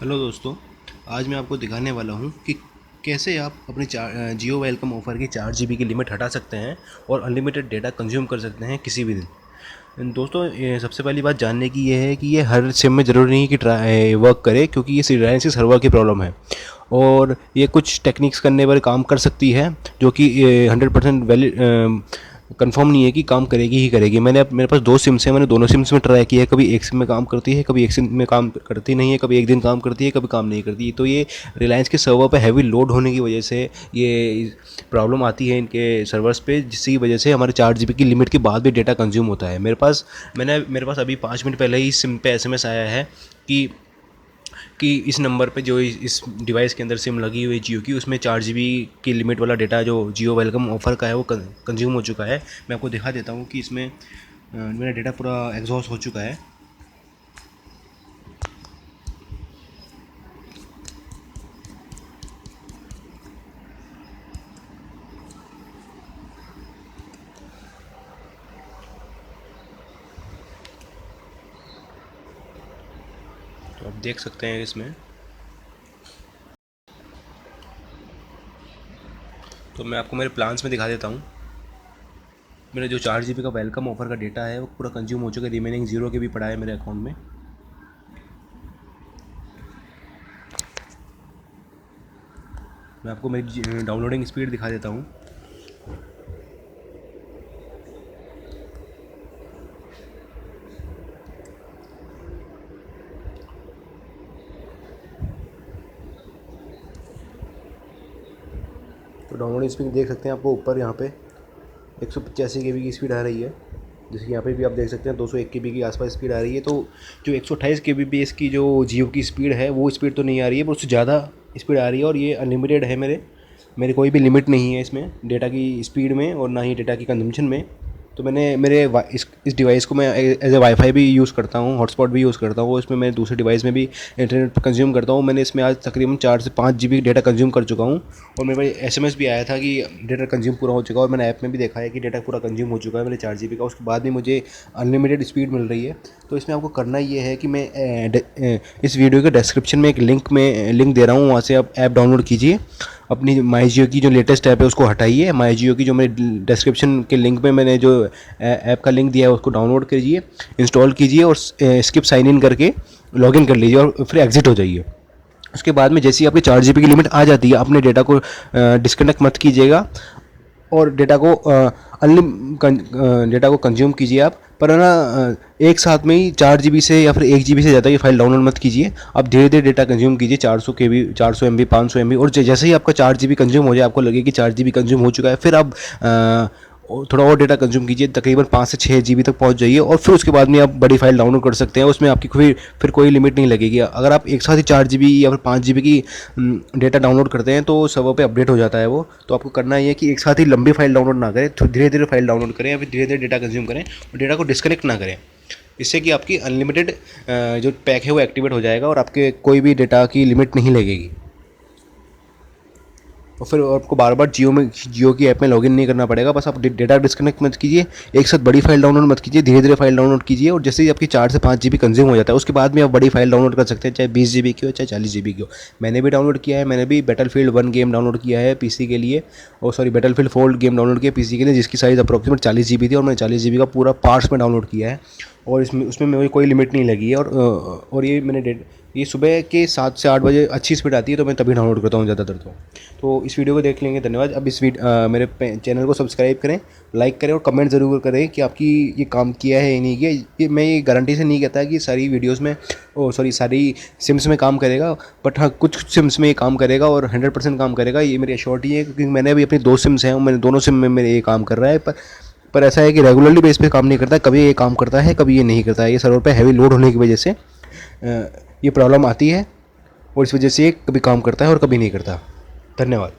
Hello दोस्तों, आज मैं आपको दिखाने वाला हूँ कि कैसे आप अपनी जियो वेलकम ऑफ़र की 4 GB की लिमिट हटा सकते हैं और अनलिमिटेड डेटा कंज्यूम कर सकते हैं किसी भी दिन। दोस्तों, ये सबसे पहली बात जानने की ये है कि ये हर सिम में ज़रूरी नहीं कि वर्क करे, क्योंकि ये रिलायंस के सर्वर की प्रॉब्लम है और ये कुछ टेक्निक्स करने पर काम कर सकती है जो कि 100% वैलिड कंफर्म नहीं है कि काम करेगी ही करेगी। मेरे पास दो सिम्स हैं, मैंने दोनों सिम्स में ट्राई किया है। कभी एक सिम में काम करती है, कभी एक सिम में काम करती नहीं है, कभी एक दिन काम करती है, कभी काम नहीं करती। तो ये रिलायंस के सर्वर पे हैवी लोड होने की वजह से ये प्रॉब्लम आती है इनके सर्वर्स पे, जिसकी वजह से हमारे 4 GB की लिमिट के बाद भी डेटा कंज्यूम होता है। मेरे पास अभी 5 मिनट पहले ही सिम पे SMS आया है कि इस नंबर पे जो इस डिवाइस के अंदर सिम लगी हुई है जियो की, उसमें 4 GB की लिमिट वाला डेटा जो जियो वेलकम ऑफ़र का है वो कंज्यूम हो चुका है। मैं आपको दिखा देता हूँ कि इसमें मेरा डेटा पूरा एग्जॉस्ट हो चुका है। तो आप देख सकते हैं इसमें। तो मैं आपको मेरे प्लान्स में दिखा देता हूँ। मेरा जो 4 GB का वेलकम ऑफ़र का डेटा है वो पूरा कंज्यूम हो चुका है। रिमेनिंग 0 के भी पड़ा है मेरे अकाउंट में। मैं आपको मेरी डाउनलोडिंग स्पीड दिखा देता हूँ। तो डाउनलोडिंग स्पीड देख सकते हैं, आपको ऊपर यहाँ पे 185 KB की स्पीड आ रही है, जैसे यहाँ पे भी आप देख सकते हैं 201 KB के आसपास स्पीड आ रही है। तो जो 128 kbps की जो जियो की स्पीड है वो स्पीड तो नहीं आ रही है, पर उससे ज़्यादा स्पीड आ रही है। और ये अनलिमिटेड है, मेरे कोई भी लिमिट नहीं है इसमें डेटा की स्पीड में और ना ही डेटा की कंजम्पशन में। तो मैंने इस डिवाइस को मैं एज ए वाईफाई भी यूज़ करता हूँ, हॉटस्पॉट भी यूज़ करता हूँ। इसमें मैं दूसरे डिवाइस में भी इंटरनेट कंज्यूम करता हूँ। मैंने इसमें आज तकरीबन 4 से 5 GB डेटा कंज्यूम कर चुका हूँ और मेरे पास SMS भी आया था कि डेटा कंज्यूम पूरा हो चुका है। और मैंने ऐप में भी देखा है कि डेटा पूरा कंज्यूम हो चुका है मेरे 4 GB का। उसके बाद भी मुझे अनलिमिटेड स्पीड मिल रही है। तो इसमें आपको करना ये है कि मैं इस वीडियो के डिस्क्रिप्शन में एक लिंक दे रहा हूँ, वहाँ से आप ऐप डाउनलोड कीजिए। अपनी माई जियो की जो लेटेस्ट ऐप है उसको हटाइए। माई जियो की जो मेरे डिस्क्रिप्शन के लिंक में मैंने जो ऐप का लिंक दिया है उसको डाउनलोड कीजिए, इंस्टॉल कीजिए और स्किप साइन इन करके लॉगिन कर लीजिए और फिर एग्जिट हो जाइए। उसके बाद में जैसे ही आपकी 4 GB की लिमिट आ जाती है, अपने डेटा को डिस्कनेक्ट मत कीजिएगा और डेटा को कंज्यूम कीजिए आप। पर है ना, एक साथ में ही 4 GB से या फिर 1 GB से ज़्यादा ये फाइल डाउनलोड मत कीजिए। आप धीरे धीरे डेटा कंज्यूम कीजिए, 400 KB, 400 MB, 500 MB। और जैसे ही आपका 4 GB कंज्यूम हो जाए, आपको लगे कि 4 GB कंज्यूम हो चुका है, फिर आप थोड़ा और डेटा कंज्यूम कीजिए, तकरीबन 5 से 6 GB तक पहुंच जाइए और फिर उसके बाद में आप बड़ी फाइल डाउनलोड कर सकते हैं। उसमें आपकी फिर कोई लिमिट नहीं लगेगी। अगर आप एक साथ ही 4 GB या फिर 5 GB की डेटा डाउनलोड करते हैं तो सर्वर पे अपडेट हो जाता है वो। तो आपको करना ये है कि एक साथ ही लंबी फाइल डाउनलोड ना करें, धीरे धीरे फाइल डाउनलोड करें या फिर धीरे धीरे डेटा कंज्यूम करें और डेटा को डिस्कनेक्ट ना करें। इससे कि आपकी अनलिमिटेड जो पैक है वो एक्टिवेट हो जाएगा और आपके कोई भी डेटा की लिमिट नहीं लगेगी। और फिर आपको बार बार जियो की ऐप में लॉगिन नहीं करना पड़ेगा। बस आप डेटा डिस्कनेक्ट मत कीजिए, एक साथ बड़ी फाइल डाउनलोड मत कीजिए, धीरे धीरे फाइल डाउनलोड कीजिए। और जैसे ही आपकी 4 से 5 GB कंज्यूम हो जाता है, उसके बाद में आप बड़ी फाइल डाउनलोड कर सकते हैं, चाहे 20 GB की हो चाहे 40 GB की हो। मैंने भी डाउनलोड किया है, मैंने भी बैटलफील्ड 1 गेम डाउनलोड किया है पीसी के लिए, और सॉरी बैटलफील्ड 4 गेम डाउनलोड किया पीसी के लिए, जिसकी साइज़ अप्रॉक्सीमेट 40 GB थी और मैंने 40 GB का पूरा पार्ट्स में डाउनलोड किया है। और उसमें मुझे कोई लिमिट नहीं लगी है। और ये सुबह के 7 से 8 बजे अच्छी स्पीड आती है, तो मैं तभी डाउनलोड करता हूँ ज़्यादातर। तो इस वीडियो को देख लेंगे, धन्यवाद। अब मेरे चैनल को सब्सक्राइब करें, लाइक करें और कमेंट ज़रूर करें कि आपकी ये काम किया है या नहीं किया। ये मैं ये गारंटी से नहीं कहता कि सारी वीडियोज़ में सारी सिम्स में काम करेगा, बट हाँ कुछ सिम्स में ये काम करेगा और 100% काम करेगा, ये मेरी एश्योरिटी है। क्योंकि मैंने भी अपनी 2 सिम्स हैं और मैंने दोनों सिम में मेरे ये काम कर रहा है। पर ऐसा है कि रेगुलरली बेस पे काम नहीं करता, कभी ये काम करता है कभी ये नहीं करता है। ये सर्वर पे हैवी लोड होने की वजह से ये प्रॉब्लम आती है और इस वजह से ये कभी काम करता है और कभी नहीं करता। धन्यवाद।